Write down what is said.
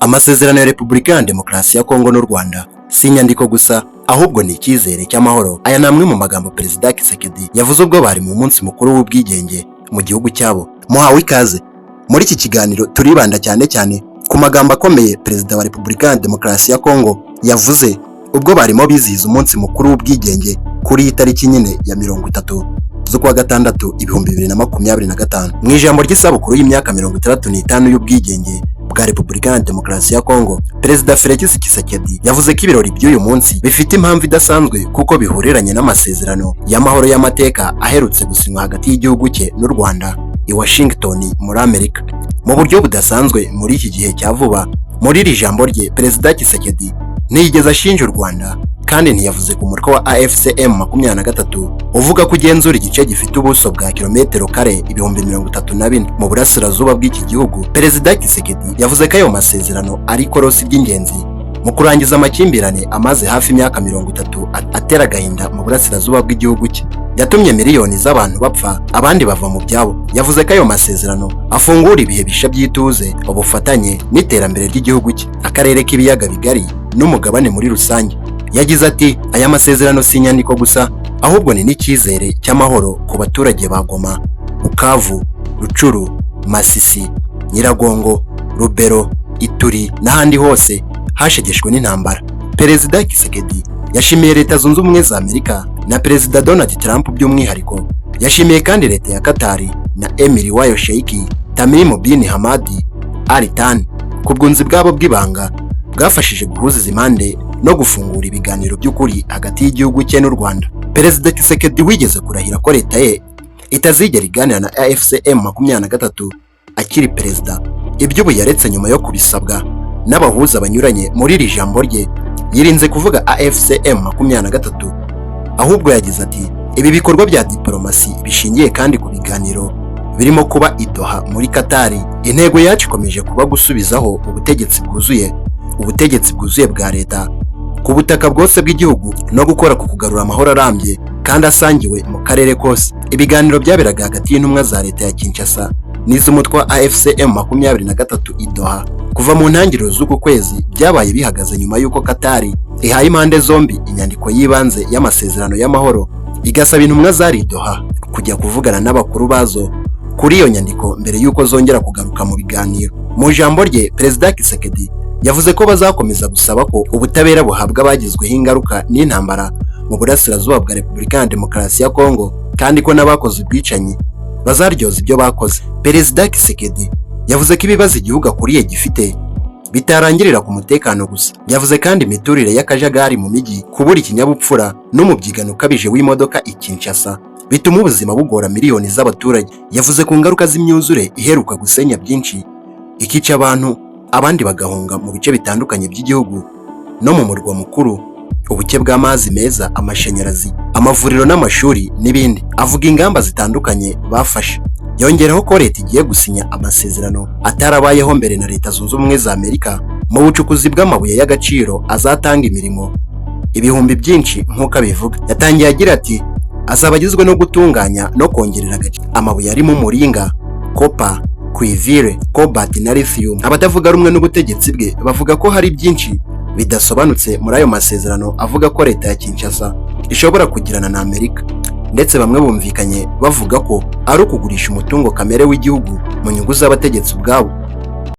Amasezerano ya Repubulika ya Demokarasi ya Kongo n'u Rwanda si inyandiko gusa, ahubwo ni icyizere cy'amahoro. Aya ni amwe mu magambo Perezida Tshisekedi yavuze ubwo bari mu munsi mukuru w'ubwigenge mu gihugu cyabo. Muhawe ikaze. Muri iki kiganiro turibanda cyane ku magambo akomeye Perezida wa Repubulika ya Demokarasi ya Kongo yavuze ubwo barimo bizihiza umunsi mukuru w'ubwigenge kuri tariki nyine ya 30 z'ukwa gatandatu 2025. Mu ijambo ry'isabukuru y'imyaka 65 y'ubwigenge bwa Repubulika ya Demokarasi ya Kongo, Perezida Felix Tshisekedi yavuze ko ibirori by'uyu munsi bifite impamvu idasanzwe kuko bihuriranye n'amasezerano y'amahoro y'amateka aherutse gusinywa hagati y'igihugu cye n'u Rwanda i Washington muri Amerika. Mu buryo budasanzwe muri iki gihe cya vuba, muri iri jambo rye Perezida Tshisekedi ntiyigeze ashinja u Rwanda kandi ntiyavuze ku mutwe wa AFCM 23 uvuga ko ugenzura igice gifite ubuso bwa kilometero kare 34,000 mu burasirazuba bw'iki gihugu. Perezida Tshisekedi yavuze ko ayo masezerano ari korosi by'ingenzi mu kurangiza amakimbirane amaze hafi imyaka 30 atera agahinda mu burasirazuba bw'igihugu cye, yatumye miliyoni z'abantu bapfa abandi bava mu byabo. Yavuze ko ayo masezerano afungura ibihe bisha by'ituze, ubufatanye n'iterambere ry'igihugu cye, akarere k'ibiyaga bigari n'umugabane muri rusange. Yagize ati, aya masezerano si inyandiko gusa, ahubwo ni n'icyizere cy'amahoro ku baturage ba Goma, Bukavu, Rucuru, Masisi, Nyiragongo, Rubero, Ituri n'ahandi hose hashegeshwe n'intambara. Perezida Tshisekedi yashimiye Leta Zunze Ubumwe za Amerika na Perezida Donald Trump by'umwihariko. Yashimiye kandi Leta ya Qatar na Emir wayo Sheikh Tamim bin Hamad Al Thani ku bwunzi bwabo bw'ibanga bwafashije guhuza impande no gufungura ibiganiro by'ukuri hagati y'igihugu cye n'u Rwanda. Perezida Tshisekedi wigeze kurahira ko leta ye itazigera iganira na AFCM 23 akiri perezida. Ibyo yaretse nyuma yo kubisabwa n'abahuza banyuranye. Muri iri jambo rye yirinze kuvuga AFCM 23, ahubwo yagize ati, ibi bikorwa bya diplomasi bishingiye kandi ku biganiro birimo kuba i Doha muri Qatar. Intego yacu ikomeje kuba gusubizaho ubutegetsi bwuzuye bwa leta ku butaka bwose bw'igihugu no gukora ku kugarura amahoro arambye kandi asangiwe mu karere kose. Ibiganiro byaberaga hagati y'intumwa za leta ya Kinshasa n'iz'umutwe wa AFCM 23 i Doha kuva mu ntangiriro z'uku kwezi byabaye bihagaze nyuma y'uko Qatar ihaye impande zombi inyandiko y'ibanze y'amasezerano y'amahoro, igasaba intumwa zari i Doha kujya kuvugana n'abakuru bazo kuri iyo nyandiko mbere y'uko zongera kugaruka mu biganiro. Mu ijambo rye Perezida Tshisekedi yavuze ko bazakomeza gusaba ko ubutabera buhabwa abagizweho ingaruka n'intambara mu burasirazuba bwa Repubulika ya Demokarasi ya Kongo kandi ko n'abakoze ubwicanyi bazaryoza ibyo bakoze. Perezida Tshisekedi yavuze ko ibibazo igihugu akuriye gifite bitarangirira ku mutekano gusa. Yavuze kandi imiturire y'akajagari mu mijyi, kubura ikinyabupfura n'umubyigano ukabije w'imodoka i Kinshasa bituma ubuzima bugora miliyoni z'abaturage. Yavuze ku ngaruka z'imyuzure iheruka gusenya byinshi ikica abantu, abandi bagahunga mu bice bitandukanye by'igihugu no mu murwa mukuru, ubuke bw'amazi meza, amashanyarazi, amavuriro n'amashuri n'ibindi. Avuga ingamba zitandukanye bafashe. Yongeraho ko leta igiye gusinya amasezerano atarabayeho mbere na Leta Zunze Ubumwe za Amerika mu bucukuzi bw'amabuye y'agaciro azatanga imirimo ibihumbi byinshi nk'uko abivuga. Yatangiye agira ati, azaba agizwe no gutunganya no kongerera agaciro amabuye arimo umuringa, copper, cuivre, cobalt na lithium. Abatavuga rumwe n'ubutegetsi bwe bavuga ko hari byinshi bidasobanutse muri ayo masezerano avuga ko leta ya Kinshasa ishobora kugirana na Amerika, ndetse bamwe bumvikanye bavuga ko ari ukugurisha umutungo kamere w'igihugu mu nyungu z'abategetsi ubwabo.